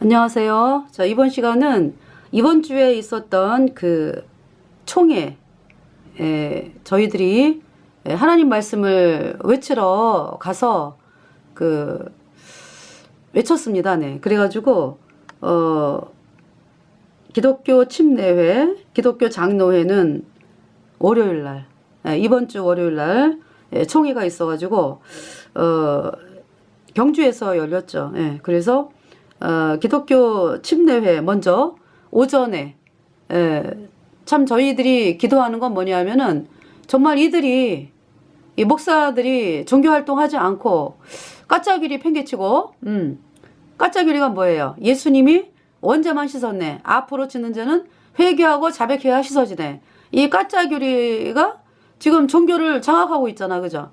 안녕하세요. 자, 이번 시간은 이번 주에 있었던 그 총회, 저희들이 하나님 말씀을 외치러 가서 외쳤습니다. 네. 그래가지고, 기독교 침례회, 기독교 장로회는 월요일 날, 이번 주 월요일 날 총회가 있어가지고, 경주에서 열렸죠. 그래서, 기독교 침례회 먼저 오전에 참 저희들이 기도하는 건 뭐냐면은 정말 이 목사들이 종교활동하지 않고 까짜귀리 팽개치고 까짜귀리가 뭐예요? 예수님이 원죄만 씻었네, 앞으로 짓는 죄는 회개하고 자백해야 씻어지네. 이 까짜귀리가 지금 종교를 장악하고 있잖아, 그죠?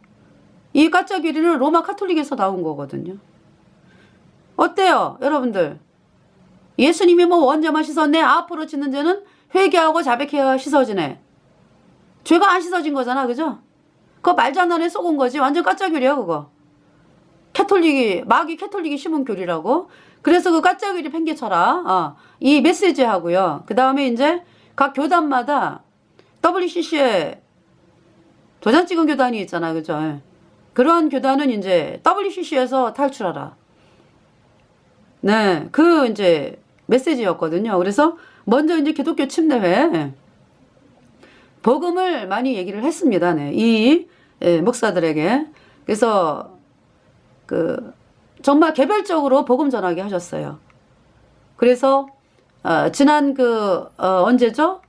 이 까짜귀리는 로마 카톨릭에서 나온 거거든요. 어때요, 여러분들? 예수님이 뭐 원죄만 씻었네, 앞으로 짓는 죄는 회개하고 자백해야 씻어지네. 죄가 안 씻어진 거잖아, 그죠? 그거 말장난에 쏘은 거지. 완전 까짜교리야, 그거. 마귀 캐톨릭이 심은 교리라고. 그래서 그 까짜교리 팽개쳐라. 이 메시지 하고요. 그 다음에 이제 각 교단마다 WCC에 도장 찍은 교단이 있잖아, 그죠? 그러한 교단은 이제 WCC에서 탈출하라. 네, 이제 메시지였거든요. 그래서 먼저 이제 기독교 침례회 복음을 많이 얘기를 했습니다. 네, 이 목사들에게. 그래서 정말 개별적으로 복음 전하게 하셨어요. 그래서 지난 언제죠?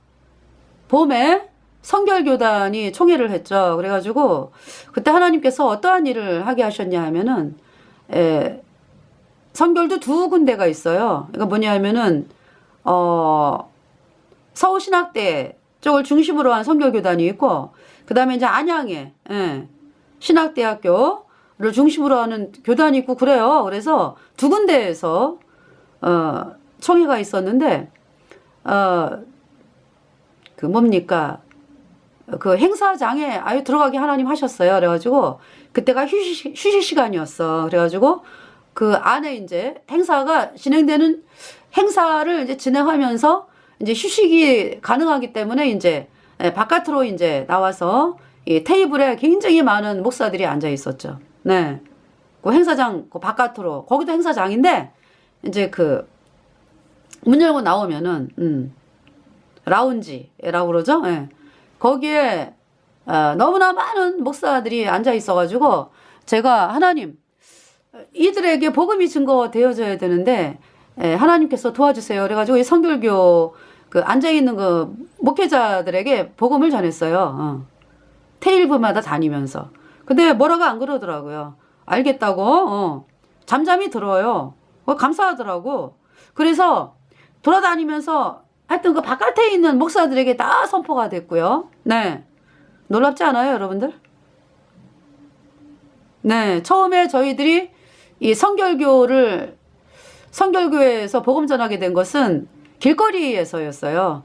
봄에 성결교단이 총회를 했죠. 그래가지고 그때 하나님께서 어떠한 일을 하게 하셨냐 하면은 성결도 두 군데가 있어요. 그러니까 뭐냐 하면은, 서울신학대 쪽을 중심으로 한 성결교단이 있고, 그 다음에 이제 안양에, 신학대학교를 중심으로 하는 교단이 있고, 그래요. 그래서 두 군데에서, 총회가 있었는데, 행사장에 아예 들어가게 하나님 하셨어요. 그래가지고, 그때가 휴식 시간이었어. 그래가지고, 그 안에 이제 행사가 진행되는 행사를 이제 진행하면서 이제 휴식이 가능하기 때문에 이제 바깥으로 이제 나와서 이 테이블에 굉장히 많은 목사들이 앉아 있었죠. 네. 그 행사장 그 바깥으로, 거기도 행사장인데 이제 문 열고 나오면은 라운지라고 그러죠. 네. 거기에 너무나 많은 목사들이 앉아 있어가지고 제가 하나님, 이들에게 복음이 증거되어져야 되는데 하나님께서 도와주세요. 그래가지고 이 성결교 앉아있는 목회자들에게 복음을 전했어요. 테이블마다 다니면서. 근데 뭐라고 안 그러더라고요. 알겠다고. 잠잠히 들어요. 감사하더라고. 그래서 돌아다니면서 하여튼 바깥에 있는 목사들에게 다 선포가 됐고요. 네. 놀랍지 않아요, 여러분들? 네. 처음에 저희들이 이 성결교회에서 복음 전하게 된 것은 길거리에서였어요.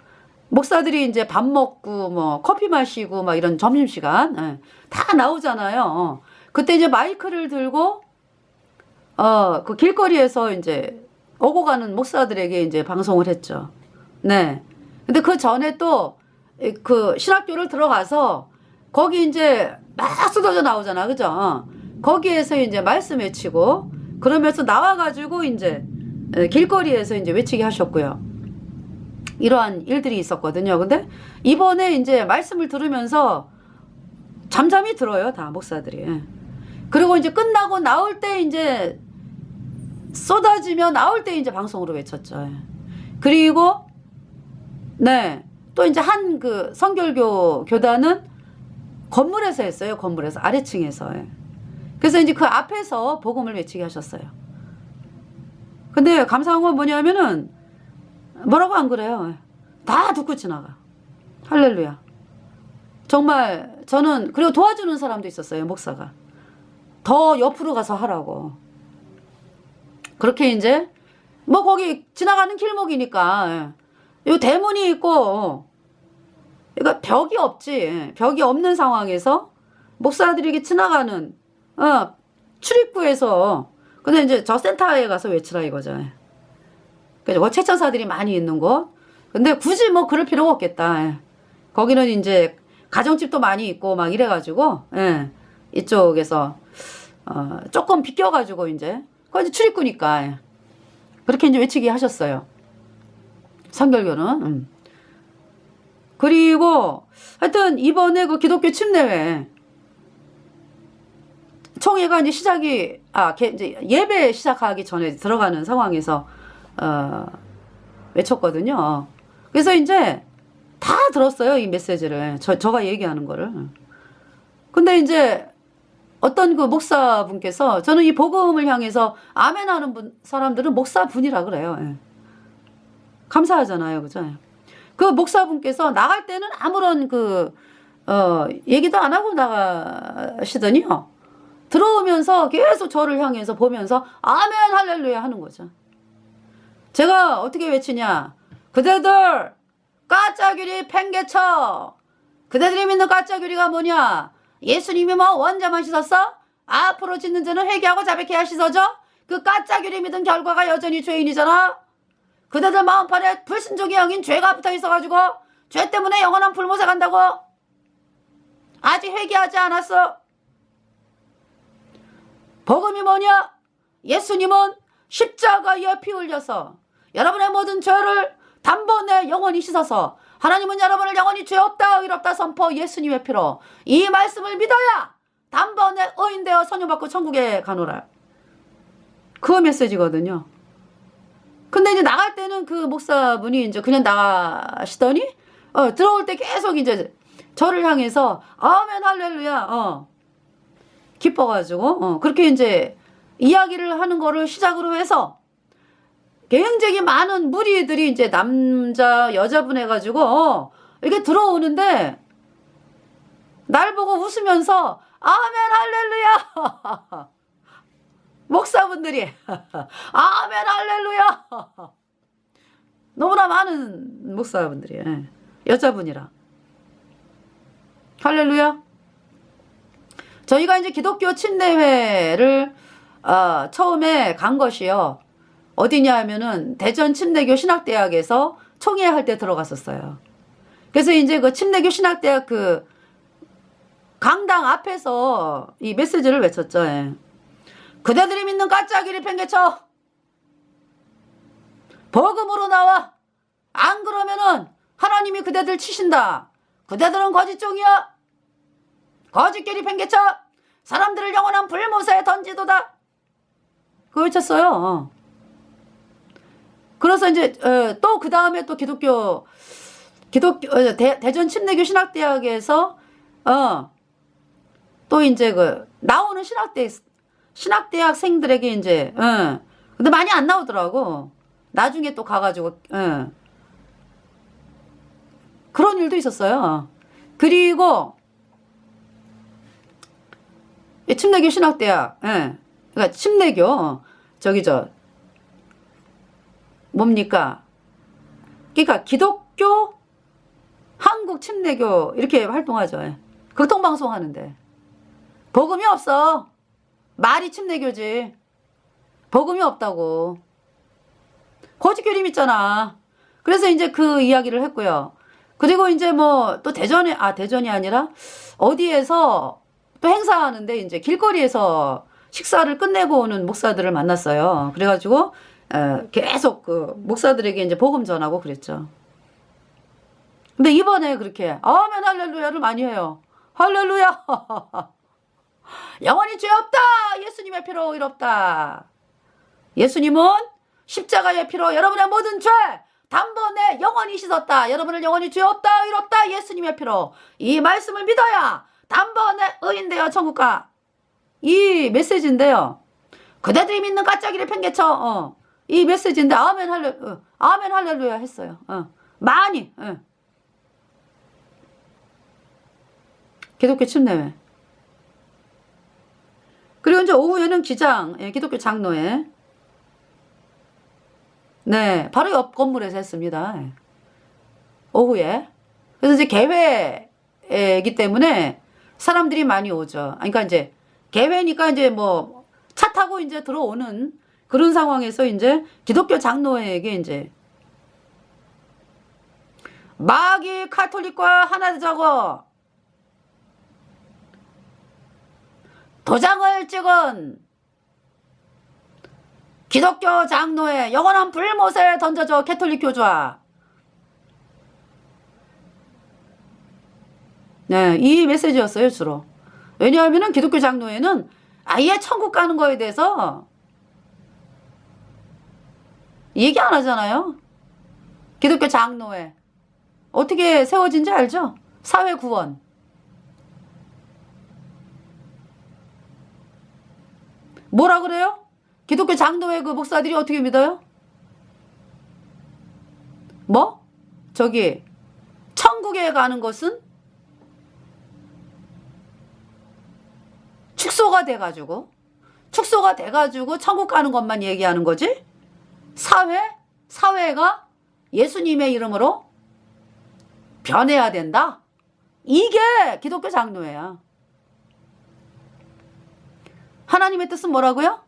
목사들이 이제 밥 먹고 커피 마시고 이런 점심시간 다 나오잖아요. 그때 이제 마이크를 들고 그 길거리에서 이제 오고 가는 목사들에게 이제 방송을 했죠. 네. 근데 그 전에 또 신학교를 들어가서 거기 이제 막 쏟아져 나오잖아, 그죠? 거기에서 이제 말씀 외치고 그러면서 나와가지고 이제 길거리에서 이제 외치게 하셨고요. 이러한 일들이 있었거든요. 근데 이번에 이제 말씀을 들으면서 잠잠히 들어요, 다 목사들이. 그리고 이제 끝나고 나올 때 이제 쏟아지며 나올 때 이제 방송으로 외쳤죠. 그리고 네, 또 이제 한 성결교 교단은 건물에서 했어요. 건물에서 아래층에서. 그래서 이제 그 앞에서 복음을 외치게 하셨어요. 근데 감사한 건 뭐냐면은 뭐라고 안 그래요. 다 듣고 지나가. 할렐루야. 정말 저는, 그리고 도와주는 사람도 있었어요, 목사가. 더 옆으로 가서 하라고. 그렇게 이제 거기 지나가는 길목이니까 요 대문이 있고, 그러니까 벽이 없지. 벽이 없는 상황에서 목사들이 지나가는 출입구에서, 근데 이제 저 센터에 가서 외치라 이거죠. 그죠? 최천사들이 많이 있는 곳. 근데 굳이 뭐 그럴 필요가 없겠다. 예. 거기는 이제 가정집도 많이 있고 막 이래가지고, 예. 이쪽에서, 조금 비껴가지고 이제, 그거 이제 출입구니까, 예. 그렇게 이제 외치게 하셨어요. 선결교는. 그리고, 하여튼, 이번에 그 기독교 침례회, 총회가 이제 이제 예배 시작하기 전에 들어가는 상황에서, 외쳤거든요. 그래서 이제 다 들었어요, 이 메시지를. 저가 얘기하는 거를. 근데 이제 어떤 그 목사분께서 저는 이 복음을 향해서 아멘 하는 사람들은 목사분이라 그래요. 예. 감사하잖아요. 그죠? 그 목사분께서 나갈 때는 아무런 얘기도 안 하고 나가시더니요. 들어오면서 계속 저를 향해서 보면서 아멘 할렐루야 하는 거죠. 제가 어떻게 외치냐. 그대들 까짜귀리 팽개쳐. 그대들이 믿는 까짜귀리가 뭐냐. 예수님이 뭐 원자만 씻었어? 앞으로 짓는 죄는 회개하고 자백해야 씻어져? 그 까짜귀리 믿은 결과가 여전히 죄인이잖아. 그대들 마음판에 불순종의 영인 죄가 붙어 있어가지고 죄 때문에 영원한 불못에 간다고. 아직 회개하지 않았어. 복음이 뭐냐? 예수님은 십자가에 피 흘려서 여러분의 모든 죄를 단번에 영원히 씻어서 하나님은 여러분을 영원히 죄 없다 의롭다 선포 예수님의 피로 이 말씀을 믿어야 단번에 의인되어 선녀받고 천국에 가노라. 그 메시지거든요. 근데 이제 나갈 때는 그 목사분이 이제 그냥 나가시더니 들어올 때 계속 이제 저를 향해서 아멘 할렐루야 기뻐가지고 그렇게 이제 이야기를 하는 거를 시작으로 해서 굉장히 많은 무리들이 이제 남자 여자분 해가지고 이렇게 들어오는데 날 보고 웃으면서 아멘 할렐루야 목사분들이 아멘 할렐루야 너무나 많은 목사분들이 여자분이라 할렐루야. 저희가 이제 기독교 침례회를 처음에 간 것이요. 어디냐 하면은 대전 침례교 신학대학에서 총회할 때 들어갔었어요. 그래서 이제 그 침례교 신학대학 그 강당 앞에서 이 메시지를 외쳤죠. 예. 그대들이 믿는 가짜기를 팽개쳐. 복음으로 나와. 안 그러면은 하나님이 그대들 치신다. 그대들은 거짓종이야. 거짓끼리 팽개쳐. 사람들을 영원한 불못에 던지도다. 그거 외쳤어요. 그래서 이제 또 그 다음에 또 기독교 대전 침례교 신학대학에서 또 이제 그 나오는 신학대학생들에게 이제 근데 많이 안 나오더라고. 나중에 또 가가지고 그런 일도 있었어요. 그리고 침례교 신학대학 그러니까 침례교 뭡니까? 그러니까 기독교 한국 침례교 이렇게 활동하죠. 극동방송 하는데 복음이 없어. 말이 침례교지. 복음이 없다고. 거짓교리 믿잖아. 그래서 이제 그 이야기를 했고요. 그리고 이제 뭐 또 대전이 아니라 어디에서 또 행사하는데 이제 길거리에서 식사를 끝내고 오는 목사들을 만났어요. 그래가지고 계속 그 목사들에게 이제 복음 전하고 그랬죠. 근데 이번에 그렇게 아멘 할렐루야를 많이 해요. 할렐루야. 영원히 죄 없다. 예수님의 피로 의롭다. 예수님은 십자가의 피로 여러분의 모든 죄 단번에 영원히 씻었다. 여러분을 영원히 죄 없다 의롭다. 예수님의 피로 이 말씀을 믿어야 단번에 의인되어 천국 가. 이 메시지인데요. 그대들이 믿는 가짜기를 팽개쳐. 이 메시지인데 아멘 할렐루야 했어요. 많이. 기독교 침례회. 그리고 이제 오후에는 기독교 장로회. 네, 바로 옆 건물에서 했습니다. 오후에. 그래서 이제 개회이기 때문에 사람들이 많이 오죠. 그러니까 이제 개회니까 이제 뭐 차 타고 이제 들어오는 그런 상황에서 이제 기독교 장로회에게 이제 마귀 카톨릭과 하나 되자고 도장을 찍은 기독교 장로회 영원한 불못에 던져줘 캐톨릭 교주와. 네, 이 메시지였어요 주로. 왜냐하면은 기독교 장로회는 아예 천국 가는 거에 대해서 얘기 안 하잖아요. 기독교 장로회 어떻게 세워진지 알죠? 사회 구원. 뭐라 그래요? 기독교 장로회 그 목사들이 어떻게 믿어요? 뭐? 저기 천국에 가는 것은 축소가 돼가지고 천국 가는 것만 얘기하는 거지? 사회가 예수님의 이름으로 변해야 된다? 이게 기독교 장로회야. 하나님의 뜻은 뭐라고요?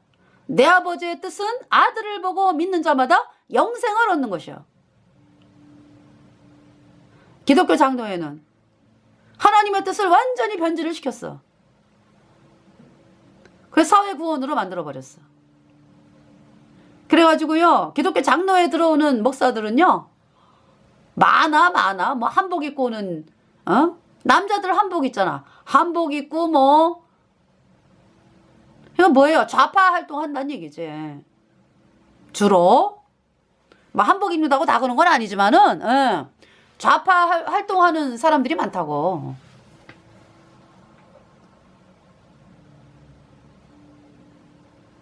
내 아버지의 뜻은 아들을 보고 믿는 자마다 영생을 얻는 것이요. 기독교 장로회는 하나님의 뜻을 완전히 변질을 시켰어. 그래서 사회 구원으로 만들어버렸어. 그래가지고요, 기독교 장로회에 들어오는 목사들은요, 많아. 뭐 한복 입고 오는, 남자들 한복 있잖아. 한복 입고 뭐, 이건 뭐예요? 좌파 활동한다는 얘기지. 주로. 뭐 한복 입는다고 다 그런 건 아니지만은, 좌파 활동하는 사람들이 많다고.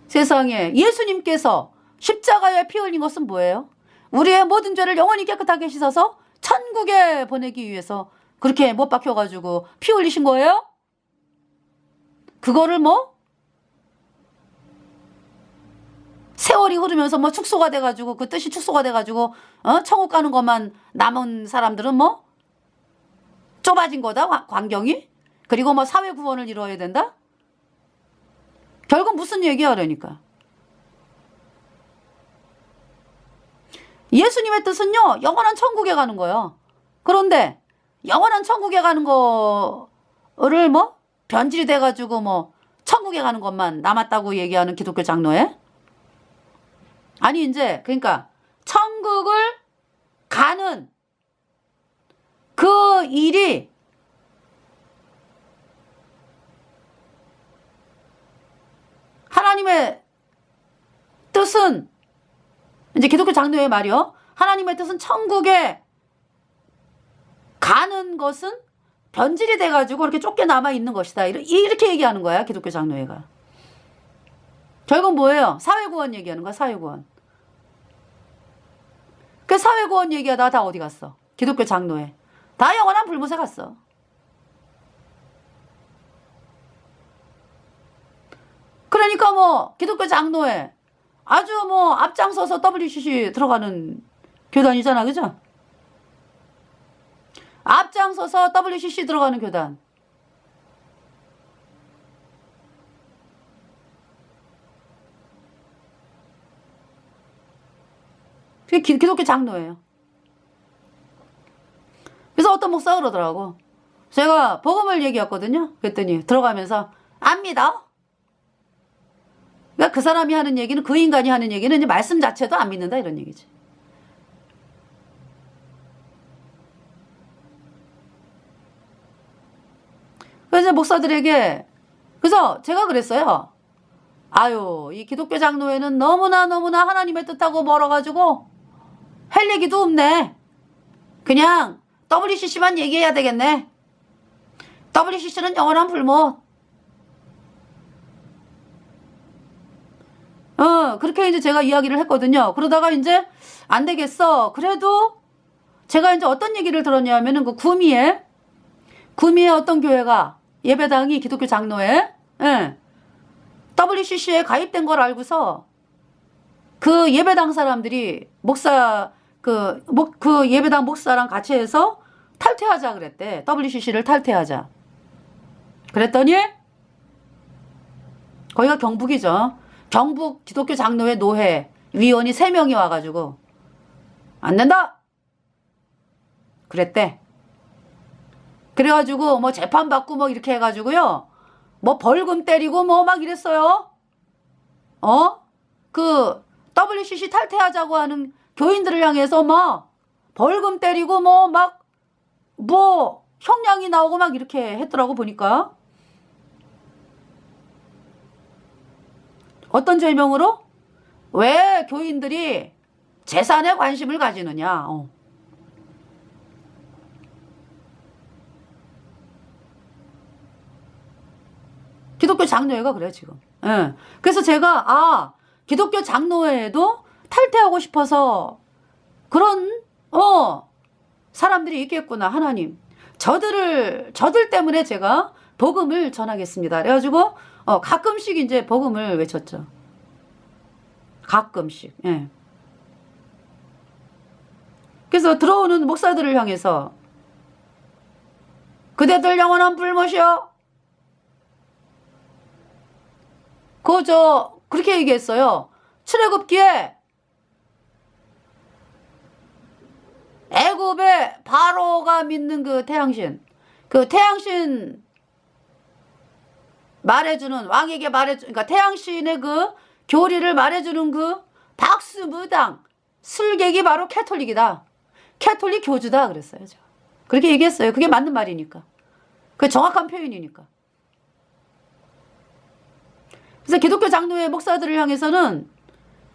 세상에 예수님께서 십자가에 피 흘린 것은 뭐예요? 우리의 모든 죄를 영원히 깨끗하게 씻어서 천국에 보내기 위해서 그렇게 못 박혀가지고 피 흘리신 거예요? 그거를 뭐? 세월이 흐르면서 뭐 축소가 돼가지고 그 뜻이 축소가 돼가지고 천국 가는 것만 남은 사람들은 뭐? 좁아진 거다 광경이? 그리고 뭐 사회 구원을 이루어야 된다? 결국 무슨 얘기야 그러니까. 예수님의 뜻은요 영원한 천국에 가는 거예요. 그런데 영원한 천국에 가는 거를 뭐 변질이 돼가지고 뭐 천국에 가는 것만 남았다고 얘기하는 기독교 장로회? 아니 이제 그러니까 천국을 가는 그 일이 하나님의 뜻은 이제 기독교 장로의 말이요. 하나님의 뜻은 천국에 가는 것은 변질이 돼가지고 이렇게 쫓겨남아 있는 것이다. 이렇게 얘기하는 거야 기독교 장로회가. 결국 뭐예요? 사회구원 얘기하는 거야. 사회구원. 그 사회구원 얘기하다가 다 어디 갔어? 기독교 장로회. 다 영원한 불못에 갔어. 그러니까 뭐 기독교 장로회 아주 뭐 앞장서서 WCC 들어가는 교단이잖아. 그죠? 앞장서서 WCC 들어가는 교단. 그게 기독교 장로예요. 그래서 어떤 목사가 그러더라고. 제가 복음을 얘기했거든요. 그랬더니 들어가면서 안 믿어? 그러니까 그 사람이 하는 얘기는 그 인간이 하는 얘기는 이제 말씀 자체도 안 믿는다 이런 얘기지. 그래서 목사들에게 그래서 제가 그랬어요. 아유 이 기독교 장로회는 너무나 하나님의 뜻하고 멀어가지고 할 얘기도 없네. 그냥 WCC만 얘기해야 되겠네. WCC는 영원한 불못. 그렇게 이제 제가 이야기를 했거든요. 그러다가 이제 안 되겠어. 그래도 제가 이제 어떤 얘기를 들었냐면은 그 구미에 어떤 교회가 예배당이 기독교 장로회 WCC에 가입된 걸 알고서 그 예배당 사람들이 그 예배당 목사랑 같이 해서 탈퇴하자 그랬대. WCC를 탈퇴하자. 그랬더니 거기가 경북이죠. 경북 기독교 장로회 노회 위원이 3명이 와가지고 안 된다 그랬대. 그래가지고 뭐 재판받고 뭐 이렇게 해가지고요. 뭐 벌금 때리고 뭐 막 이랬어요. 그 WCC 탈퇴하자고 하는 교인들을 향해서 막 벌금 때리고 뭐 형량이 나오고 막 이렇게 했더라고 보니까. 어떤 죄명으로? 왜 교인들이 재산에 관심을 가지느냐. 기독교 장로회가 그래 지금. 예. 그래서 제가 기독교 장로회에도 탈퇴하고 싶어서 그런 사람들이 있겠구나. 하나님 저들 때문에 제가 복음을 전하겠습니다. 그래가지고 가끔씩 이제 복음을 외쳤죠. 가끔씩. 예. 그래서 들어오는 목사들을 향해서 그대들 영원한 불못이여. 그렇게 얘기했어요. 출애굽기에 애굽의 바로가 믿는 그 태양신 말해주는 왕에게 그러니까 태양신의 그 교리를 말해주는 그 박수무당 술객이 바로 캐톨릭이다. 캐톨릭 교주다 그랬어요. 제가. 그렇게 얘기했어요. 그게 맞는 말이니까. 그게 정확한 표현이니까. 그래서 기독교 장로회 목사들을 향해서는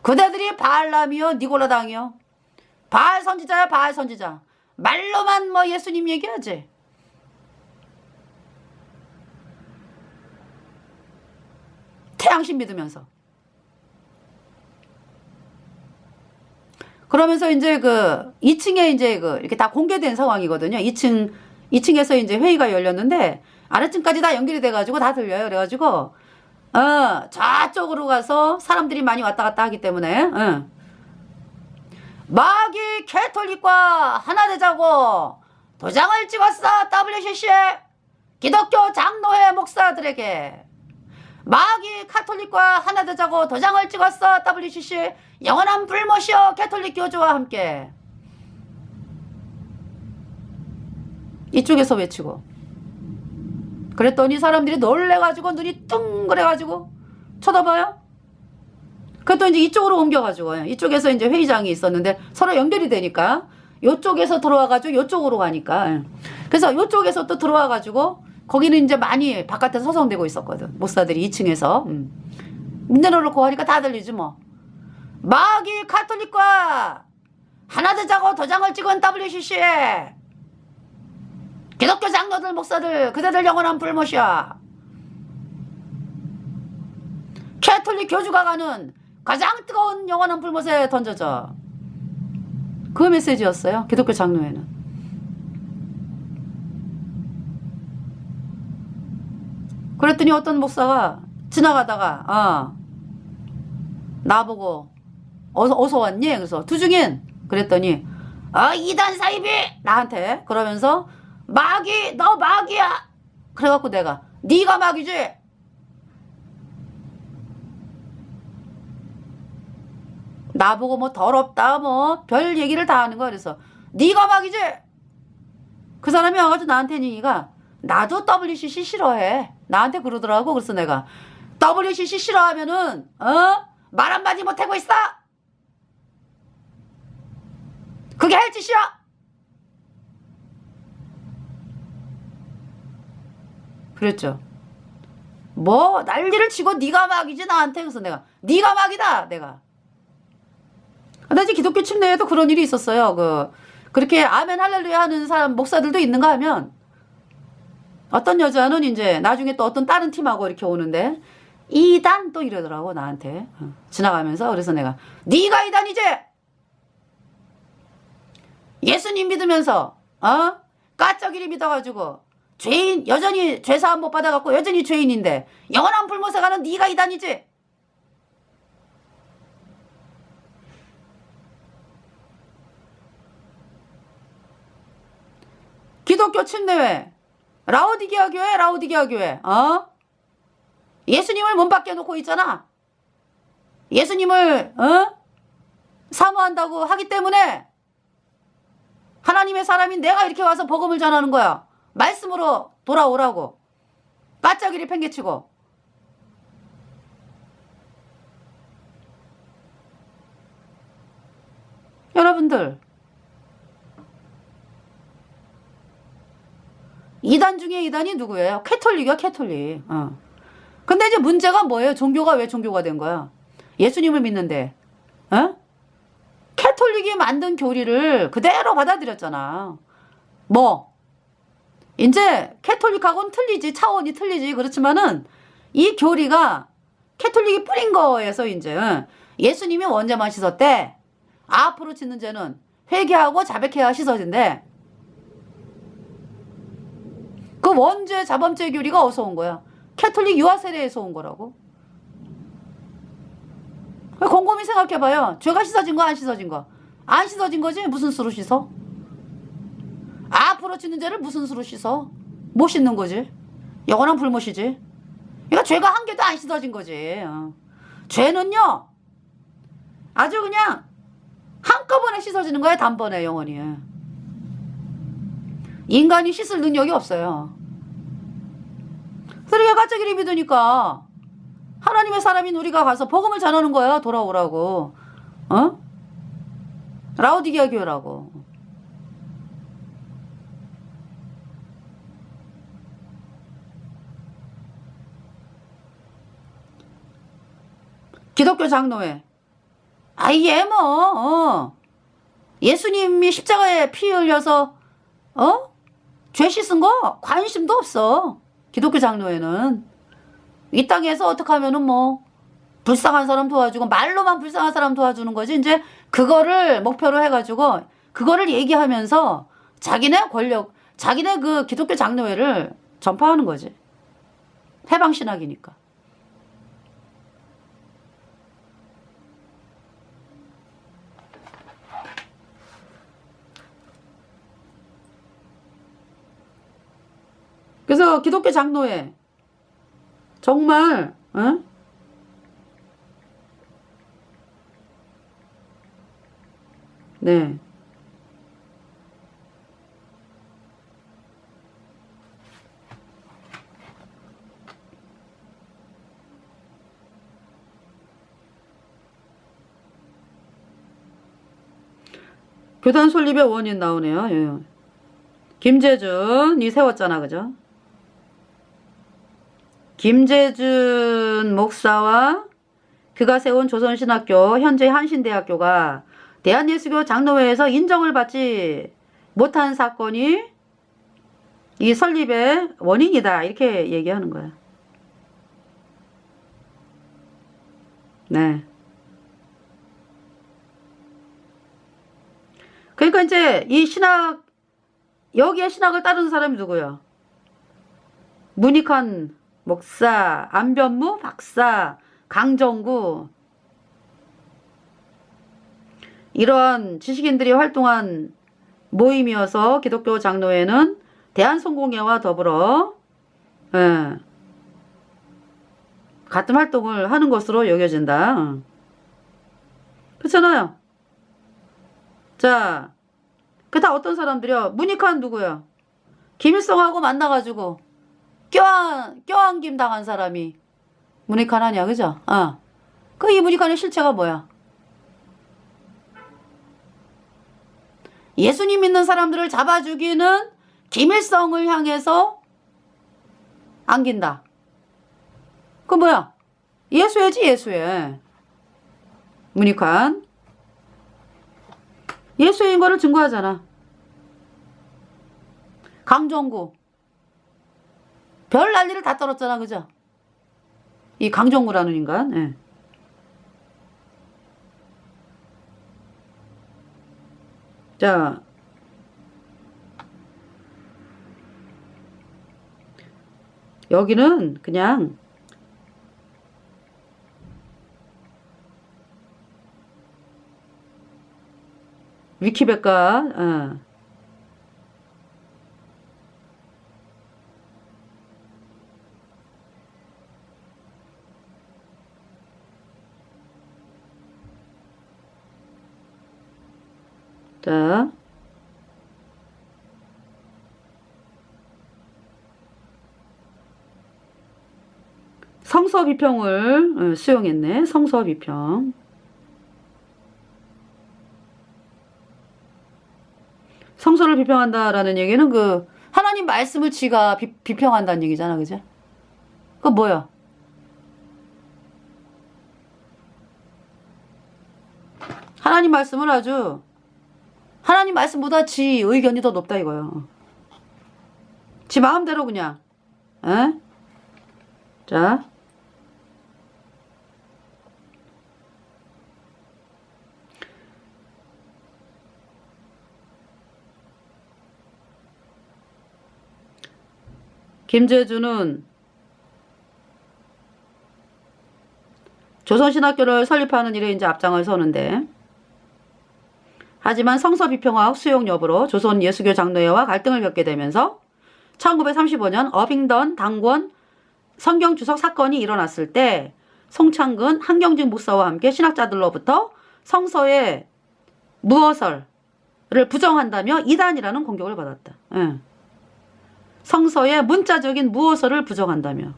그대들이 바알람이요 니골라당이요 바알 선지자야 바알 선지자. 말로만 뭐 예수님 얘기하지. 태양신 믿으면서. 그러면서 이제 2층에 이제 이렇게 다 공개된 상황이거든요. 2층에서 이제 회의가 열렸는데 아래층까지 다 연결이 돼가지고 다 들려요. 그래가지고 저쪽으로 가서 사람들이 많이 왔다 갔다 하기 때문에 마귀 캐톨릭과 하나 되자고 도장을 찍었어. WCC 기독교 장로회 목사들에게 마귀 카톨릭과 하나 되자고 도장을 찍었어. WCC 영원한 불못이여 캐톨릭 교주와 함께. 이쪽에서 외치고 그랬더니 사람들이 놀래가지고 눈이 뚱그래가지고 쳐다봐요. 그랬더니 이제 이쪽으로 옮겨가지고 이쪽에서 이제 회의장이 있었는데 서로 연결이 되니까 이쪽에서 들어와가지고 이쪽으로 가니까 그래서 이쪽에서 또 들어와가지고 거기는 이제 많이 바깥에 서성대고 있었거든. 목사들이 2층에서 문 내려놓고 하니까 다 들리지 뭐. 마귀 카톨릭과 하나 되자고 도장을 찍은 WCC에 기독교 장로들 목사들 그대들 영원한 불못이야. 캐톨릭 교주가 가는 가장 뜨거운 영원한 불못에 던져져. 그 메시지였어요. 기독교 장로회는. 그랬더니 어떤 목사가 지나가다가 나보고 어서 왔니? 그래서 투중인 그랬더니 이단 사이비 나한테 그러면서 마귀 너 마귀야. 그래갖고 내가 네가 마귀지. 나보고 뭐 더럽다 뭐 별 얘기를 다 하는 거야. 그래서 네가 마귀지. 그 사람이 와가지고 나한테 니가 나도 WCC 싫어해. 나한테 그러더라고. 그래서 내가 WCC 싫어하면은 말 한마디 못하고 있어. 그게 할 짓이야. 그랬죠. 뭐 난리를 치고 네가 마귀지 나한테. 그래서 내가 네가 마귀다. 내가. 나 이제 기독교 침례에도 그런 일이 있었어요. 그렇게 아멘 할렐루야 하는 사람 목사들도 있는가 하면 어떤 여자는 이제 나중에 또 어떤 다른 팀하고 이렇게 오는데 이단 또 이러더라고 나한테 지나가면서. 그래서 내가 네가 이단이지. 예수님 믿으면서 까짝이리 믿어가지고 죄인 여전히 죄사함 못 받아갖고 여전히 죄인인데 영원한 불못에 가는 네가 이단이지. 기독교 침례회 라오디게아 교회 예수님을 문 밖에 놓고 있잖아. 예수님을 사모한다고 하기 때문에 하나님의 사람인 내가 이렇게 와서 복음을 전하는 거야. 말씀으로 돌아오라고. 빠짜기를 팽개치고. 여러분들, 이단 중에 이단이 누구예요? 캐톨릭이야, 캐톨릭. 근데 이제 문제가 뭐예요? 종교가 왜 종교가 된 거야? 예수님을 믿는데, 캐톨릭이 만든 교리를 그대로 받아들였잖아. 뭐, 이제 캐톨릭하고는 틀리지, 차원이 틀리지. 그렇지만은 이 교리가 캐톨릭이 뿌린 거에서 이제 예수님이 원죄만 씻었대. 앞으로 짓는 죄는 회개하고 자백해야 씻어진대. 그 원죄 자범죄 교리가 어디서 온 거야? 캐톨릭 유아 세례에서 온 거라고. 곰곰이 생각해봐요. 죄가 씻어진 거 안 씻어진 거? 안 씻어진 거지? 무슨 수로 씻어? 앞으로 짓는 죄를 무슨 수로 씻어? 못 씻는 거지. 영원한 불못이지. 그러니까 죄가 한 개도 안 씻어진 거지. 죄는요, 아주 그냥 한꺼번에 씻어지는 거야, 단번에, 영원히. 인간이 씻을 능력이 없어요. 그러니까 가짜기를 믿으니까 하나님의 사람인 우리가 가서 복음을 전하는 거야, 돌아오라고. 라오디게아 교회라고. 기독교 장로회. 아예 뭐 예수님이 십자가에 피 흘려서 죄 씻은 거 관심도 없어. 기독교 장로회는 이 땅에서 어떻게 하면은 뭐 불쌍한 사람 도와주고 말로만 불쌍한 사람 도와주는 거지. 이제 그거를 목표로 해가지고 그거를 얘기하면서 자기네 권력, 자기네 그 기독교 장로회를 전파하는 거지. 해방신학이니까. 그래서 기독교 장로회 정말 네. 교단 설립의 원인 나오네요. 예. 김재준이 세웠잖아, 그죠? 김재준 목사와 그가 세운 조선신학교, 현재 한신대학교가 대한예수교 장로회에서 인정을 받지 못한 사건이 이 설립의 원인이다. 이렇게 얘기하는 거야. 네. 그러니까 이제 이 신학, 여기에 신학을 따르는 사람이 누구야? 문익환 목사, 안변무 박사, 강정구, 이런 지식인들이 활동한 모임이어서 기독교 장로회는 대한성공회와 더불어 같은 활동을 하는 것으로 여겨진다. 그렇잖아요. 자, 그 다 어떤 사람들이요? 문익환 누구야? 김일성하고 만나가지고 껴안김 당한 사람이 문익환 아니야, 그죠? 그 이 문익환의 실체가 뭐야? 예수님 믿는 사람들을 잡아 죽이는 김일성을 향해서 안긴다. 그 뭐야? 예수회지, 예수회. 문익환. 예수회인 거를 증거하잖아. 강정구. 별 난리를 다 떨었잖아, 그죠? 이 강정구라는 인간. 예. 자, 여기는 그냥 위키백과 자. 성서 비평을 수용했네. 성서 비평. 성서를 비평한다라는 얘기는 그 하나님 말씀을 지가 비평한다는 얘기잖아. 그죠? 그거 뭐야? 하나님 말씀을 아주 하나님 말씀보다 지 의견이 더 높다 이거요. 지 마음대로 그냥. 에? 자. 김재준은 조선신학교를 설립하는 일에 이제 앞장을 서는데, 하지만 성서 비평학 수용 여부로 조선 예수교 장로회와 갈등을 겪게 되면서 1935년 어빙던 당권 성경 주석 사건이 일어났을 때 송창근 한경직 목사와 함께 신학자들로부터 성서의 무어설을 부정한다며 이단이라는 공격을 받았다. 예. 성서의 문자적인 무어설을 부정한다며.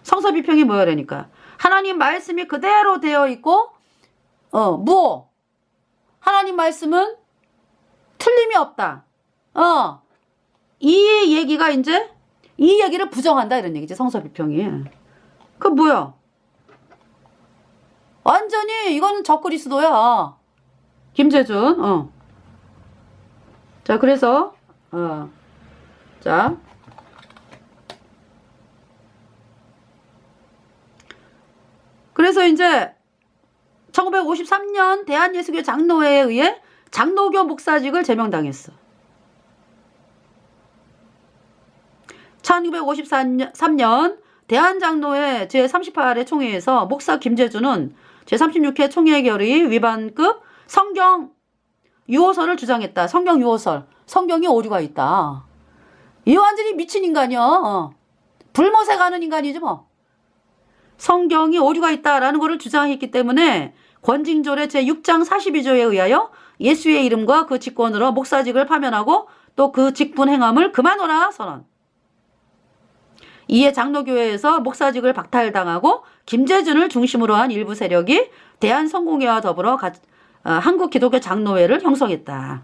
성서 비평이 뭐야라니까. 하나님 말씀이 그대로 되어 있고 무어. 하나님 말씀은 틀림이 없다. 이 얘기가 이제 이 얘기를 부정한다 이런 얘기지. 성서 비평이. 그 뭐야? 완전히 이거는 적그리스도야. 김재준. 자, 그래서 자. 그래서 이제 1953년 대한예수교 장로회에 의해 장로교 목사직을 제명당했어. 1953년 대한장로회 제38회 총회에서 목사 김재준은 제36회 총회 결의 위반급 성경 유호설을 주장했다. 성경 유호설. 성경에 오류가 있다. 이 완전히 미친 인간이야. 불못에 가는 인간이지 뭐. 성경이 오류가 있다라는 것을 주장했기 때문에 권징졸의 제6장 42조에 의하여 예수의 이름과 그 직권으로 목사직을 파면하고 또 그 직분 행함을 그만하라 선언. 이에 장로교회에서 목사직을 박탈당하고 김재준을 중심으로 한 일부 세력이 대한성공회와 더불어 한국기독교 장로회를 형성했다.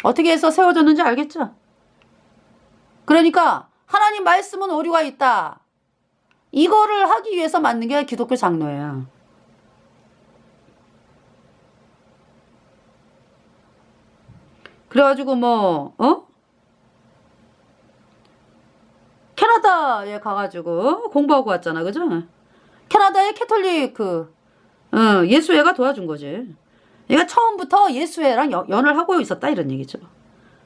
어떻게 해서 세워졌는지 알겠죠? 그러니까 하나님 말씀은 오류가 있다. 이거를 하기 위해서 만든 게 기독교 장로회야. 그래가지고 캐나다에 가가지고 공부하고 왔잖아. 그죠? 캐나다의 캐톨릭 예수회가 도와준 거지. 그러니까 처음부터 예수회랑 연을 하고 있었다 이런 얘기죠.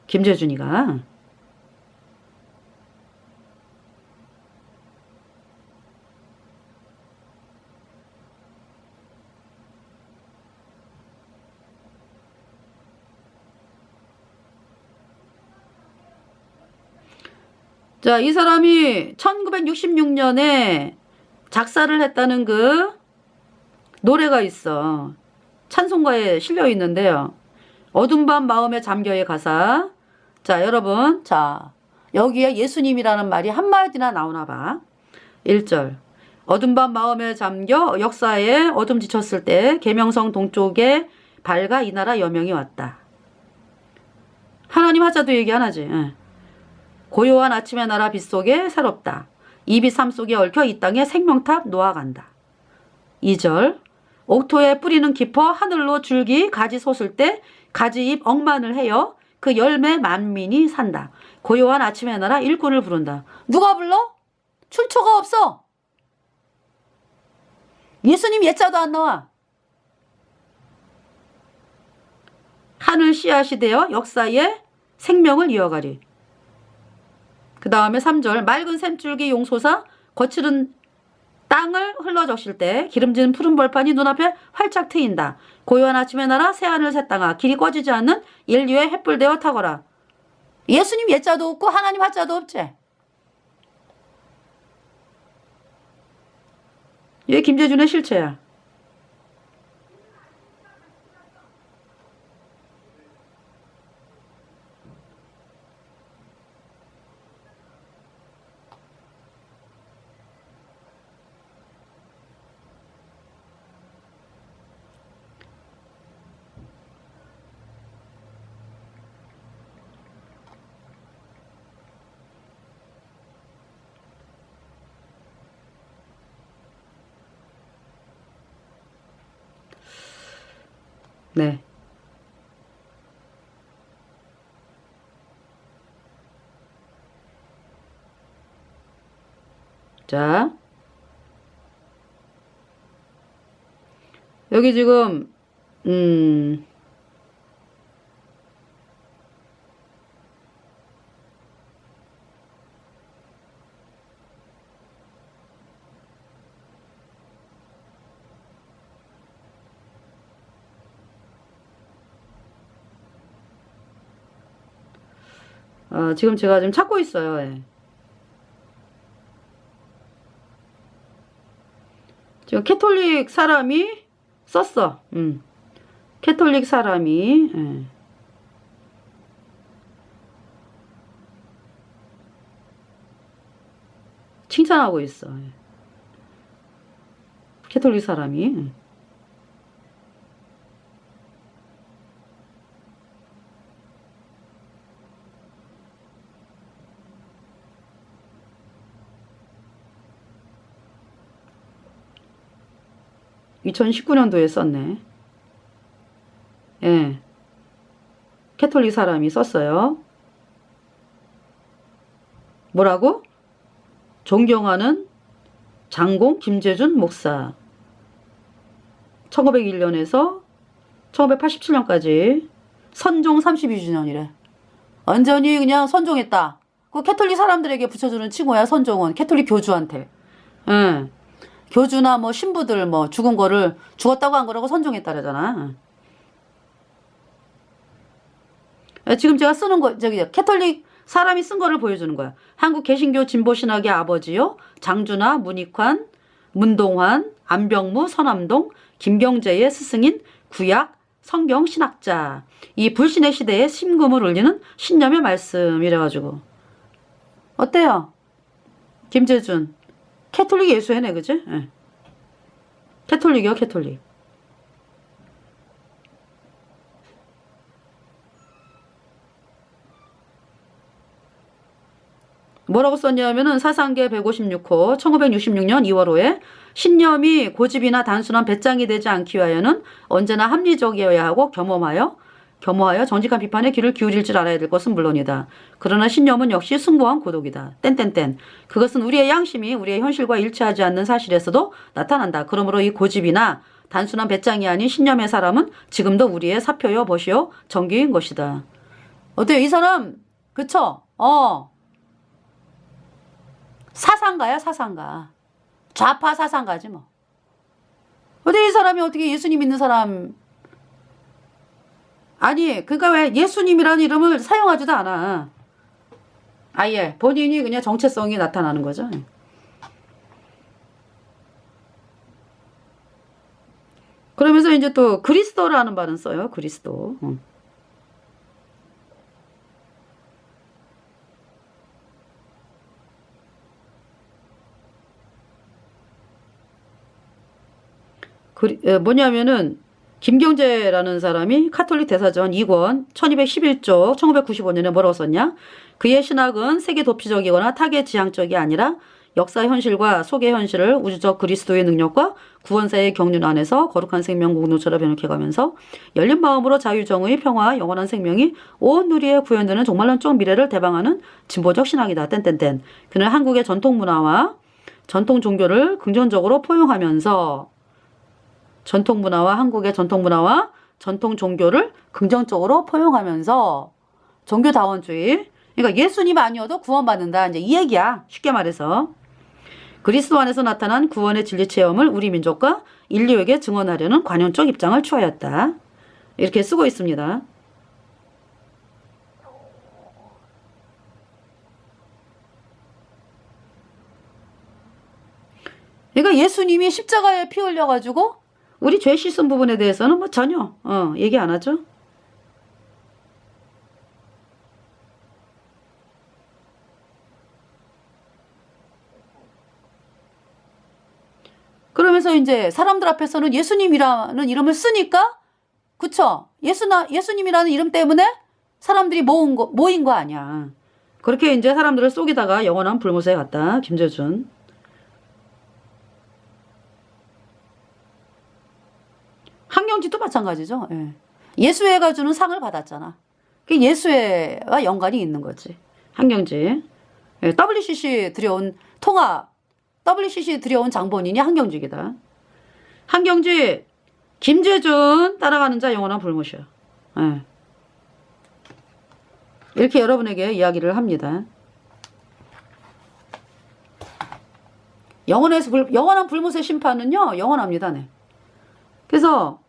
김재준이가. 자, 이 사람이 1966년에 작사를 했다는 그 노래가 있어. 찬송가에 실려 있는데요. 어둠 밤 마음에 잠겨의 가사. 자, 여러분. 자, 여기에 예수님이라는 말이 한마디나 나오나 봐. 1절. 어둠 밤 마음에 잠겨 역사에 어둠 지쳤을 때 계명성 동쪽에 밝아 이 나라 여명이 왔다. 하나님 하자도 얘기 안 하지. 고요한 아침의 나라 빛 속에 새롭다. 이 빛 삶 속에 얽혀 이 땅에 생명탑 놓아간다. 2절. 옥토에 뿌리는 깊어 하늘로 줄기 가지 솟을 때 가지잎 억만을 해여 그 열매 만민이 산다. 고요한 아침의 나라 일꾼을 부른다. 누가 불러? 출처가 없어. 예수님 예자도 안 나와. 하늘 씨앗이 되어 역사의 생명을 이어가리. 그 다음에 3절. 맑은 샘줄기 용솟아 거칠은 땅을 흘러적실 때 기름진 푸른 벌판이 눈앞에 활짝 트인다. 고요한 아침의 나라 새하늘 새 땅아 길이 꺼지지 않는 인류의 햇불 되어 타거라. 예수님 예자도 없고 하나님 하자도 없지. 이게 김재준의 실체야. 네. 자, 여기 지금 지금 제가 지금 찾고 있어요. 예. 지금 캐톨릭 사람이 썼어. 캐톨릭 사람이 예. 칭찬하고 있어. 예. 캐톨릭 사람이. 예. (2019년도에) 썼네. 예. 캐톨릭 사람이 썼어요. 뭐라고? 존경하는 장공 김재준 목사. 1901년에서 1987년까지 선종 32주년이래. 완전히 그냥 선종했다. 그 캐톨릭 사람들에게 붙여주는 칭호야, 선종은. 캐톨릭 교주한테. 예. 교주나 뭐 신부들 뭐 죽은 거를 죽었다고 한 거라고 선종했다라잖아. 지금 제가 쓰는 거, 저기, 캐톨릭 사람이 쓴 거를 보여주는 거야. 한국 개신교 진보신학의 아버지요. 장준하, 문익환, 문동환, 안병무, 서남동, 김경재의 스승인 구약 성경 신학자. 이 불신의 시대에 심금을 울리는 신념의 말씀 이래가지고. 어때요? 김재준. 캐톨릭 예수회네, 그지? 네. 캐톨릭이요, 캐톨릭. 뭐라고 썼냐면은 사상계 156호 1966년 2월 5에 신념이 고집이나 단순한 배짱이 되지 않기 위하여는 언제나 합리적이어야 하고 겸허하여 정직한 비판에 귀를 기울일 줄 알아야 될 것은 물론이다. 그러나 신념은 역시 숭고한 고독이다. 땡땡땡. 그것은 우리의 양심이 우리의 현실과 일치하지 않는 사실에서도 나타난다. 그러므로 이 고집이나 단순한 배짱이 아닌 신념의 사람은 지금도 우리의 사표요 벗이요 정규인 것이다. 어때요? 이 사람 그쵸? 사상가야, 사상가. 좌파 사상가지 뭐. 근데 이 사람이 어떻게 예수님 믿는 사람. 아니 그러니까 왜 예수님이라는 이름을 사용하지도 않아. 아예 본인이 그냥 정체성이 나타나는 거죠. 그러면서 이제 또 그리스도라는 말은 써요. 그리스도. 뭐냐면은 김경재라는 사람이 카톨릭 대사전 2권 1211쪽 1995년에 뭐라고 썼냐? 그의 신학은 세계 도피적이거나 타계 지향적이 아니라 역사 현실과 속의 현실을 우주적 그리스도의 능력과 구원사의 경륜 안에서 거룩한 생명 공동체로 변혁해가면서 열린 마음으로 자유정의 평화 영원한 생명이 온 누리에 구현되는 종말론적 미래를 대방하는 진보적 신학이다. 땡땡땡. 그는 한국의 전통 문화와 전통 종교를 긍정적으로 포용하면서 전통 문화와 한국의 전통 문화와 전통 종교를 긍정적으로 포용하면서 종교다원주의. 그러니까 예수님 아니어도 구원받는다. 이제 이 얘기야. 쉽게 말해서. 그리스도 안에서 나타난 구원의 진리 체험을 우리 민족과 인류에게 증언하려는 관용적 입장을 취하였다. 이렇게 쓰고 있습니다. 그러니까 예수님이 십자가에 피 흘려가지고 우리 죄 씻은 부분에 대해서는 뭐 전혀 얘기 안 하죠. 그러면서 이제 사람들 앞에서는 예수님이라는 이름을 쓰니까 그쵸? 예수님이라는 이름 때문에 사람들이 모인 거 아니야. 그렇게 이제 사람들을 속이다가 영원한 불못에 갔다. 김재준. 한경지도 마찬가지죠. 예. 예수회가 주는 상을 받았잖아. 그 예수회와 연관이 있는 거지. 한경직. WCC 들여온 통합, WCC 들여온 장본인이 한경직이다. 한경직, 김재준 따라가는 자 영원한 불못이야. 예. 이렇게 여러분에게 이야기를 합니다. 영원한 불못의 심판은요, 영원합니다. 네. 그래서,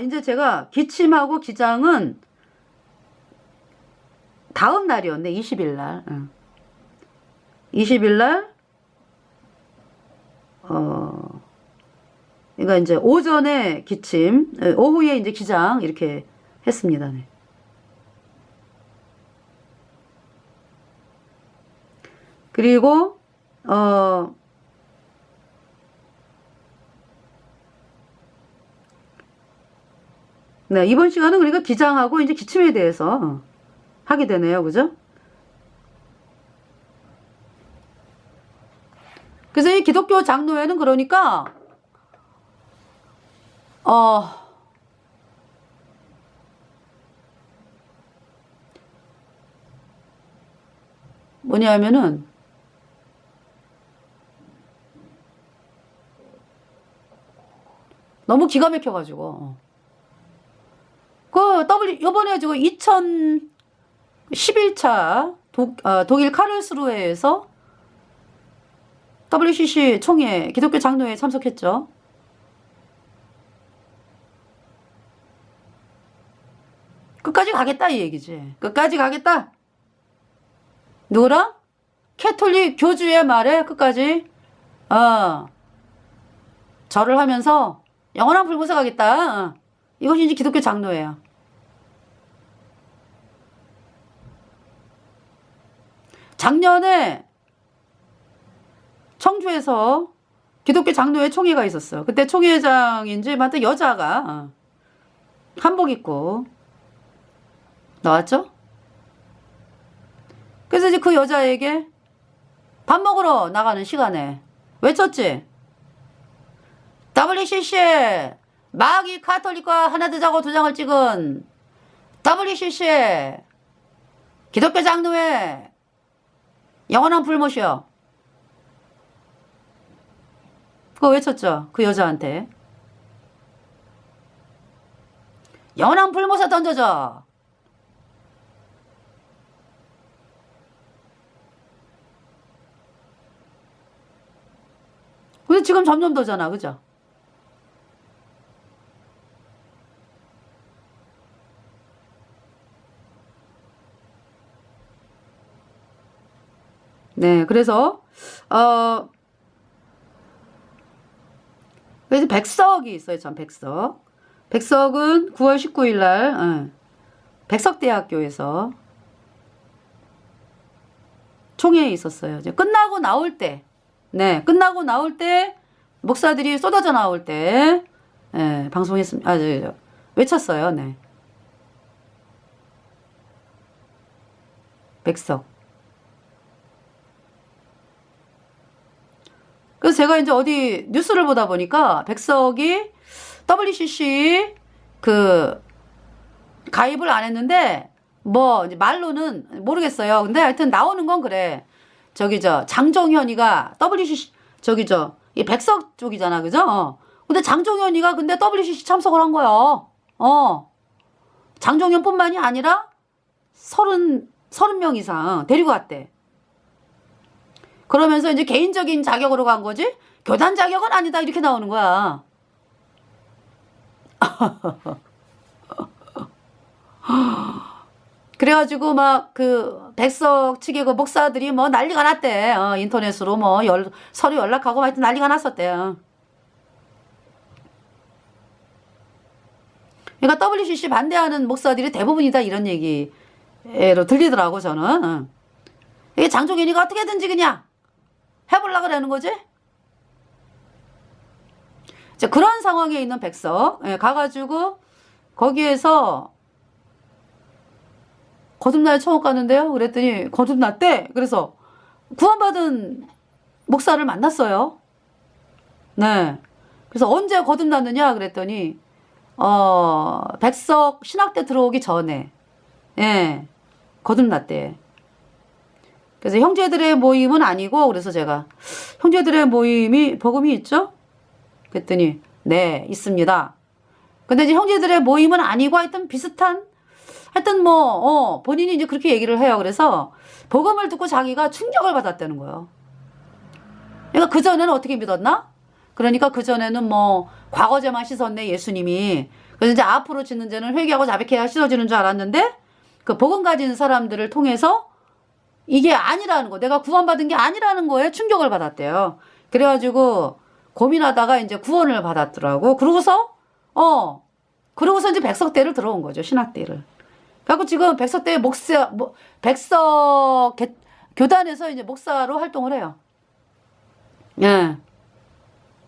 이제 제가 기침하고 기장은 다음 날이었네, 20일 날. 20일 날, 그러니까 이제 오전에 기침, 오후에 이제 기장, 이렇게 했습니다. 네. 그리고, 네, 이번 시간은 그러니까 기장하고 이제 기침에 대해서 하게 되네요. 그죠? 그래서 이 기독교 장로회는 그러니까, 뭐냐면은, 너무 기가 막혀가지고, 요번에 저 2011차 독일 카를스루헤에서 WCC 총회, 기독교 장로회에 참석했죠. 끝까지 가겠다, 이 얘기지. 끝까지 가겠다. 누구랑? 캐톨릭 교주의 말에 끝까지, 절을 하면서 영원한 불못에 가겠다. 이것이 이제 기독교 장로예요. 작년에 청주에서 기독교 장로회 총회가 있었어요. 그때 총회장인지 맞다 여자가 한복 입고 나왔죠? 그래서 이제 그 여자에게 밥 먹으러 나가는 시간에 외쳤지? WCC 마귀 카톨릭과 하나 되자고 도장을 찍은 WCC 기독교 장로회 영원한 불못이요. 그거 외쳤죠? 그 여자한테. 영원한 불못에 던져줘. 근데 지금 점점 더잖아. 그죠? 네, 그래서 그래서 백석이 있어요. 전 백석. 백석은 9월 19일 날 백석대학교에서 총회에 있었어요. 이제 끝나고 나올 때, 네, 끝나고 나올 때 목사들이 쏟아져 나올 때, 방송했습니다. 외쳤어요. 네, 백석. 그래서 제가 이제 어디 뉴스를 보다 보니까 백석이 WCC 가입을 안 했는데 뭐 이제 말로는 모르겠어요. 근데 하여튼 나오는 건 그래. 장종현이가 WCC 이 백석 쪽이잖아, 그죠? 근데 장종현이가 근데 WCC 참석을 한 거야. 장종현뿐만이 아니라 30명 이상 데리고 왔대. 그러면서 이제 개인적인 자격으로 간 거지? 교단 자격은 아니다. 이렇게 나오는 거야. 그래가지고 막 백석 측의 그 목사들이 뭐 난리가 났대. 인터넷으로 뭐 서로 연락하고 막 하여튼 난리가 났었대. 그러니까 WCC 반대하는 목사들이 대부분이다 이런 얘기로 들리더라고 저는. 이게 장종현이가 어떻게든지 그냥 해보려고 그러는 거지? 이제 그런 상황에 있는 백석 가가지고 거기에서 거듭날 처음 가는데요. 그랬더니 거듭났대. 그래서 구원받은 목사를 만났어요. 네. 그래서 언제 거듭났느냐 그랬더니 백석 신학대 들어오기 전에, 예, 거듭났대. 그래서 형제들의 모임은 아니고, 그래서 제가, 형제들의 모임이, 복음이 있죠? 그랬더니, 네, 있습니다. 근데 이제 형제들의 모임은 아니고 하여튼 비슷한, 하여튼 뭐, 본인이 이제 그렇게 얘기를 해요. 그래서, 복음을 듣고 자기가 충격을 받았다는 거예요. 그러니까 그전에는 어떻게 믿었나? 그러니까 그전에는 뭐, 과거죄만 씻었네, 예수님이. 그래서 이제 앞으로 짓는 죄는 회개하고 자백해야 씻어지는 줄 알았는데, 그 복음 가진 사람들을 통해서 이게 아니라는 거, 내가 구원받은 게 아니라는 거에 충격을 받았대요. 그래가지고 고민하다가 이제 구원을 받았더라고. 그러고서 이제 백석대를 들어온 거죠, 신학대를. 그래갖고 지금 백석대 교단에서 이제 목사로 활동을 해요. 예.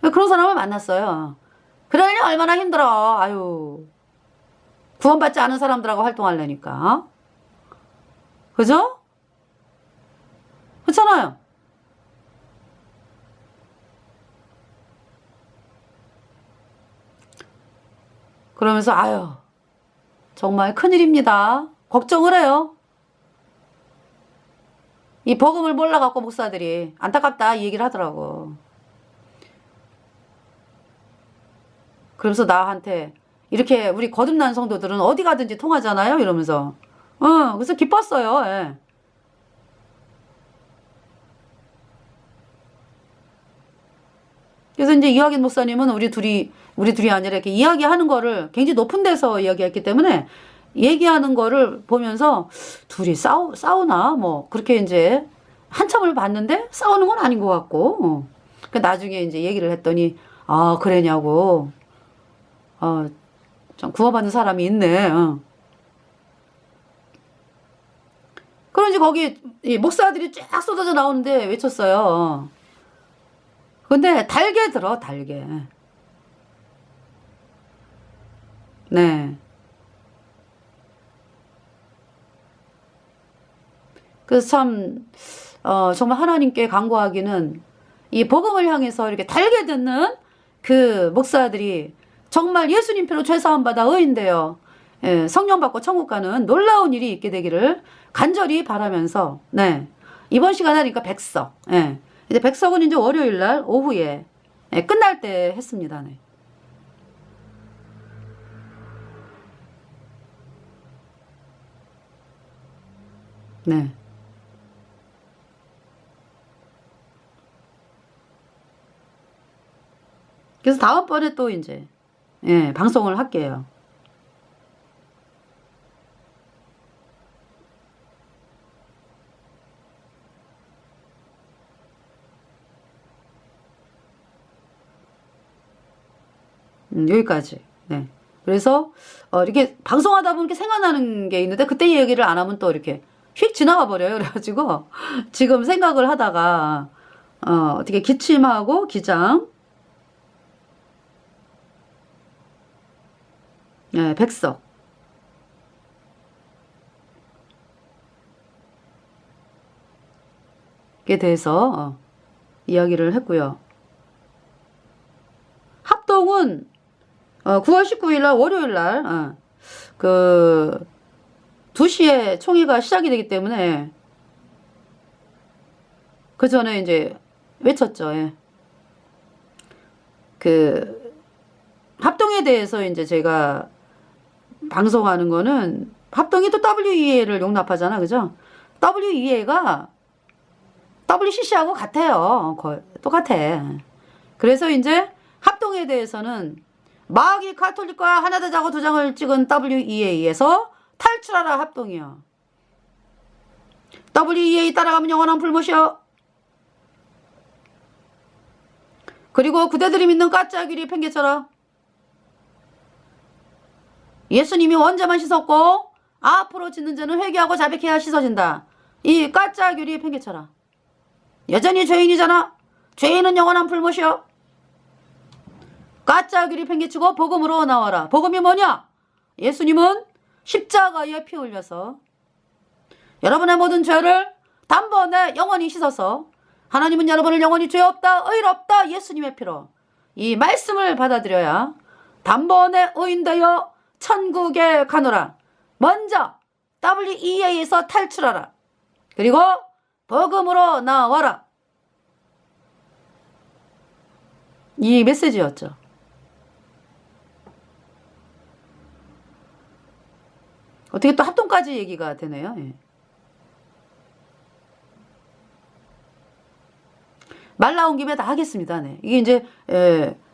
그런 사람을 만났어요. 그러니 얼마나 힘들어. 아유. 구원받지 않은 사람들하고 활동하려니까. 그죠? 그렇잖아요. 그러면서 아유 정말 큰일입니다. 걱정을 해요. 이 복음을 몰라갖고 목사들이 안타깝다 이 얘기를 하더라고. 그러면서 나한테 이렇게 우리 거듭난 성도들은 어디 가든지 통하잖아요 이러면서 그래서 기뻤어요. 예. 그래서 이제 이학인 목사님은 우리 둘이 아니라 이렇게 이야기하는 거를 굉장히 높은 데서 이야기했기 때문에 얘기하는 거를 보면서 둘이 싸우나 뭐 그렇게 이제 한참을 봤는데 싸우는 건 아닌 것 같고 그 나중에 이제 얘기를 했더니 아 그러냐고 참 구원받는 사람이 있네. 그런지 거기 목사들이 쫙 쏟아져 나오는데 외쳤어요. 근데 달게 들어 달게. 네. 그래서 참 정말 하나님께 간구하기는 이 복음을 향해서 이렇게 달게 듣는 그 목사들이 정말 예수님 피로 죄사함 받아 의인되어 예, 성령 받고 천국 가는 놀라운 일이 있게 되기를 간절히 바라면서 네. 이번 시간 하니까 백석. 예. 이제 백석은 이제 월요일 날 오후에 예, 끝날 때 했습니다. 네. 네. 그래서 다음번에 또 이제 예, 방송을 할게요. 여기까지. 네. 그래서 이렇게 방송하다 보면 이렇게 생각나는 게 있는데 그때 얘기를 안 하면 또 이렇게 휙 지나가 버려요. 그래가지고 지금 생각을 하다가 어떻게 기침하고 기장, 네, 백석에 대해서 이야기를 했고요. 합동은 9월 19일 날 월요일 날 그 2시에 총회가 시작이 되기 때문에 그 전에 이제 외쳤죠. 예. 그 합동에 대해서 이제 제가 방송하는 거는 합동이 또 WEA를 용납하잖아. 그죠? WEA가 WCC하고 같아요. 거의 똑같아. 그래서 이제 합동에 대해서는 마귀 가톨릭과 하나되자고 도장을 찍은 WEA에서 탈출하라 합동이요. WEA 따라가면 영원한 불못이요. 그리고 그대들이 믿는 가짜귀리 팽개쳐라. 예수님이 원죄만 씻었고 앞으로 짓는 죄는 회개하고 자백해야 씻어진다. 이 가짜귀리 팽개쳐라. 여전히 죄인이잖아. 죄인은 영원한 불못이요. 가짜귀리 팽개치고 복음으로 나와라. 복음이 뭐냐? 예수님은 십자가에 피 흘려서 여러분의 모든 죄를 단번에 영원히 씻어서 하나님은 여러분을 영원히 죄 없다 의롭다 예수님의 피로 이 말씀을 받아들여야 단번에 의인되어 천국에 가노라. 먼저 WEA에서 탈출하라. 그리고 복음으로 나와라. 이 메시지였죠. 어떻게 또 합동까지 얘기가 되네요. 예. 말 나온 김에 다 하겠습니다. 네. 이게 이제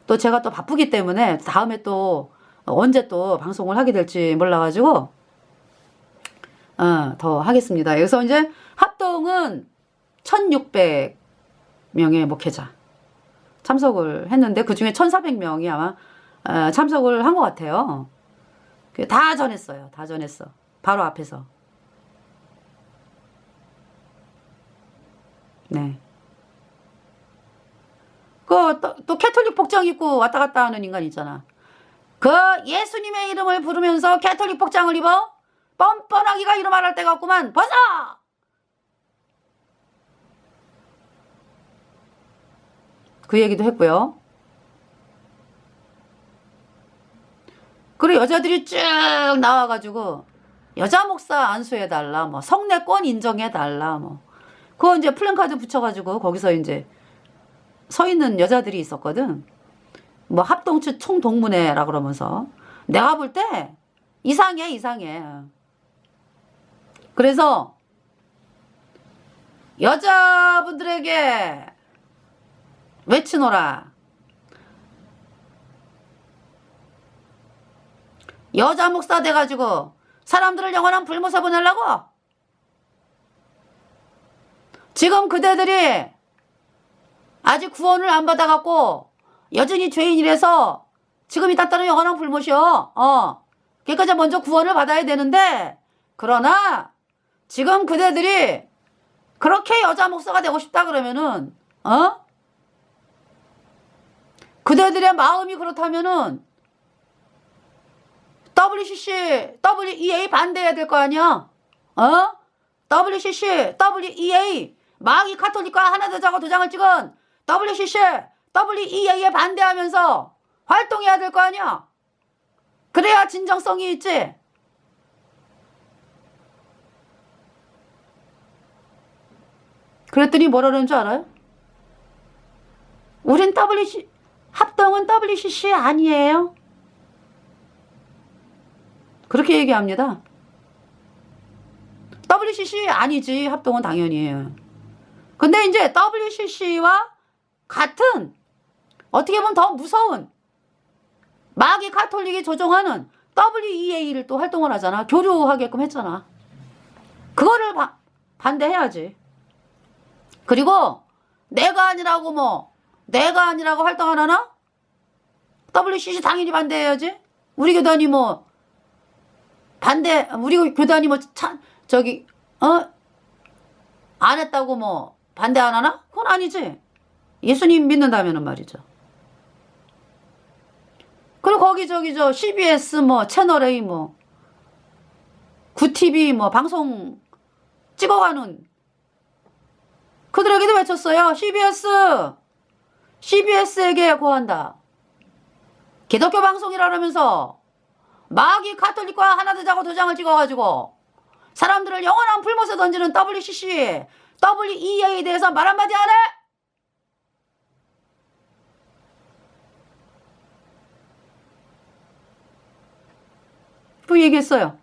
또 제가 또 바쁘기 때문에 다음에 또 언제 또 방송을 하게 될지 몰라가지고 더 하겠습니다. 그래서 이제 합동은 1600명의 목회자 참석을 했는데 그 중에 1400명이 아마 참석을 한 것 같아요. 다 전했어요. 다 전했어. 바로 앞에서. 네. 또 캐톨릭 복장 입고 왔다 갔다 하는 인간 있잖아. 그 예수님의 이름을 부르면서 캐톨릭 복장을 입어? 뻔뻔하기가 이런 말할 때가 없구만. 벗어! 그 얘기도 했고요. 그리고 여자들이 쭉 나와가지고 여자 목사 안수해달라, 뭐 성례권 인정해달라, 뭐 그거 이제 플랜카드 붙여가지고 거기서 이제 서 있는 여자들이 있었거든. 뭐 합동측 총동문회라 그러면서 내가 볼 때 이상해. 그래서 여자분들에게 외치노라. 여자 목사 돼가지고 사람들을 영원한 불못에 보내려고? 지금 그대들이 아직 구원을 안 받아갖고 여전히 죄인이라서 지금 이따 따는 영원한 불못이요. 그러니까 먼저 구원을 받아야 되는데, 그러나 지금 그대들이 그렇게 여자 목사가 되고 싶다 그러면은 그대들의 마음이 그렇다면은 WCC, WEA 반대해야 될 거 아니야? WCC, WEA 마귀 카톨릭과 하나되자고 도장을 찍은 WCC, WEA에 반대하면서 활동해야 될 거 아니야? 그래야 진정성이 있지. 그랬더니 뭐라 그러는 줄 알아요? 우린 합동은 WCC 아니에요. 그렇게 얘기합니다. WCC 아니지, 합동은 당연히. 근데 이제 WCC와 같은, 어떻게 보면 더 무서운 마귀 카톨릭이 조종하는 WEA를 또 활동을 하잖아. 교류하게끔 했잖아. 그거를 반대해야지. 그리고 내가 아니라고 활동 안 하나? WCC 당연히 반대해야지. 우리 교단이 우리 교단이 안 했다고 반대 안 하나? 그건 아니지. 예수님 믿는다면은 말이죠. 그리고 거기 CBS 채널A 구TV 방송 찍어가는 그들에게도 외쳤어요. CBS에게 고한다. 기독교 방송이라면서 마귀 카톨릭과 하나 되자고 도장을 찍어가지고 사람들을 영원한 불못에 던지는 WCC, WEA에 대해서 말 한마디 안 해? 그 얘기했어요.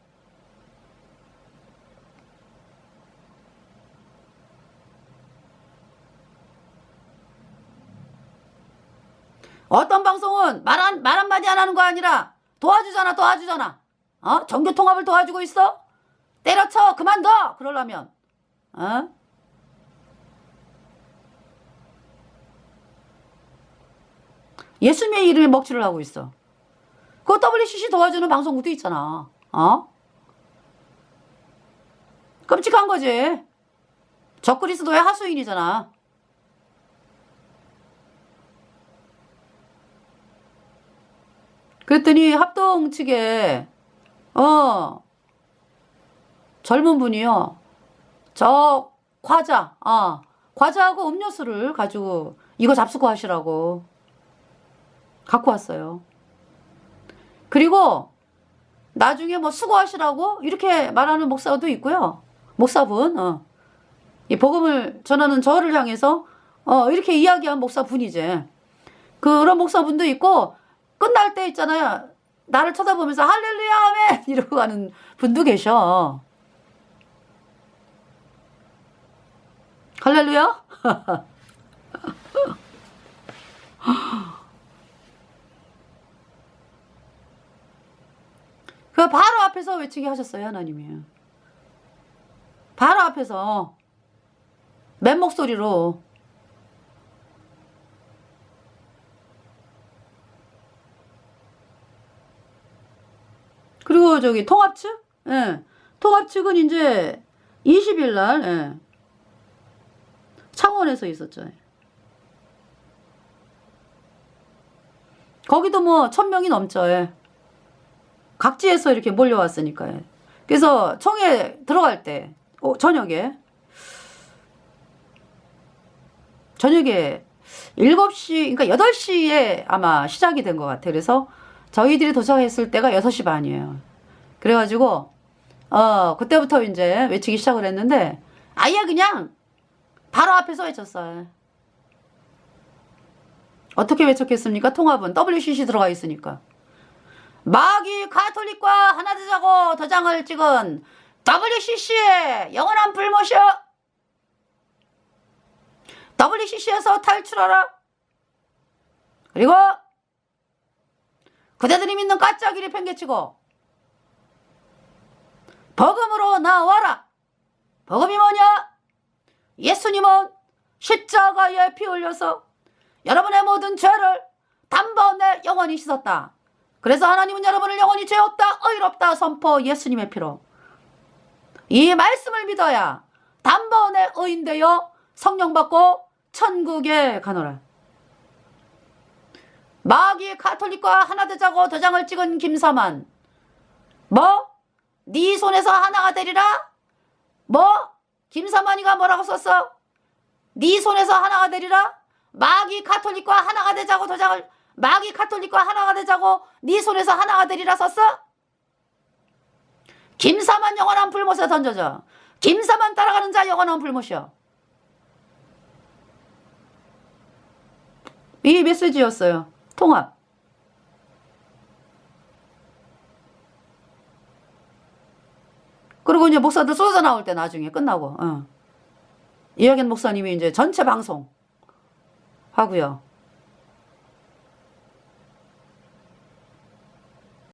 어떤 방송은 말 한마디 안 하는 거 아니라 도와주잖아. 정교 통합을 도와주고 있어? 때려쳐, 그만둬! 그러려면. 예수님의 이름에 먹칠을 하고 있어. 그 WCC 도와주는 방송국도 있잖아. 끔찍한 거지. 적그리스도의 하수인이잖아. 그랬더니 합동 측에 젊은 분이요. 저 과자하고 음료수를 가지고 이거 잡수고 하시라고 갖고 왔어요. 그리고 나중에 뭐 수고하시라고 이렇게 말하는 목사도 있고요. 목사분, 이 복음을 전하는 저를 향해서 이렇게 이야기한 목사분이지. 그런 목사분도 있고, 끝날 때 있잖아요. 나를 쳐다보면서 할렐루야 아멘 이러고 가는 분도 계셔. 할렐루야? 그 바로 앞에서 외치게 하셨어요, 하나님이. 바로 앞에서 맨 목소리로. 그리고 저기 통합 측? 예. 통합 측은 이제 20일 날, 예. 창원에서 있었죠. 거기도 뭐 1000명이 넘죠. 예. 각지에서 이렇게 몰려왔으니까요. 그래서 총회 들어갈 때, 저녁에 7시, 그러니까 8시에 아마 시작이 된 것 같아요. 그래서 저희들이 도착했을 때가 6시 반이에요. 그래가지고, 그때부터 이제 외치기 시작을 했는데, 아예 그냥 바로 앞에서 외쳤어요. 어떻게 외쳤겠습니까? 통합은 WCC 들어가 있으니까. 마귀 가톨릭과 하나 되자고 도장을 찍은 WCC의 영원한 불못이여. WCC에서 탈출하라. 그리고 그대들이 믿는 가짜기를 팽개치고 복음으로 나와라. 복음이 뭐냐? 예수님은 십자가에 피 흘려서 여러분의 모든 죄를 단번에 영원히 씻었다. 그래서 하나님은 여러분을 영원히 죄 없다, 의롭다 선포 예수님의 피로. 이 말씀을 믿어야 단번에 의인되어 성령 받고 천국에 가노라. 마귀 가톨릭과 하나 되자고 도장을 찍은 김사만, 뭐? 네 손에서 하나가 되리라? 뭐? 김사만이가 뭐라고 썼어? 네 손에서 하나가 되리라? 마귀 가톨릭과 하나가 되자고 도장을, 마귀 가톨릭과 하나가 되자고 네 손에서 하나가 되리라 썼어? 김사만 영원한 불못에 던져져. 김사만 따라가는 자 영원한 불못이요. 이 메시지였어요. 통합. 그리고 이제 목사들 쏟아져 나올 때 나중에 끝나고, 이학연 목사님이 이제 전체 방송 하고요.